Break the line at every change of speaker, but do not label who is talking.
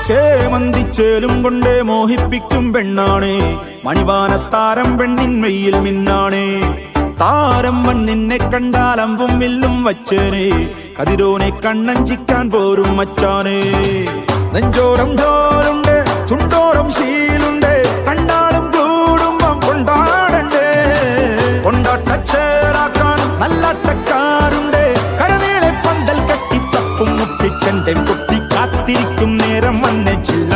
ചേമന്തിച്ചേലും കൊണ്ടേ മോഹിപ്പിക്കും പെണ്ണാണേ, മണിവാനത്താരം പെണ്ണിൻ മെയ്യിൽ മിന്നാണേ. താരം വൻ നിന്നെ കണ്ടാൽ അമ്പും വില്ലും വച്ചേനെ, കതിരോനെ കണ്ണഞ്ചിക്കാൻ പോരും മച്ചാനേ. നെഞ്ചോരം ഢോലുണ്ട്, ചുണ്ടോരം ശീലുണ്ട്, കണ്ടാലും കൂടുമ്പം കൊണ്ടാടണ്ടേ. കൊണ്ടാട്ടച്ചേറാക്കാൻ നല്ലാട്ടക്കാരുണ്ട്, കരനീളെ പന്തൽ കെട്ടി തപ്പും മുട്ടിച്ചെന്റെ കുട്ടി കാത്തിരിക്കും നേരം വന്നെ ചില്ല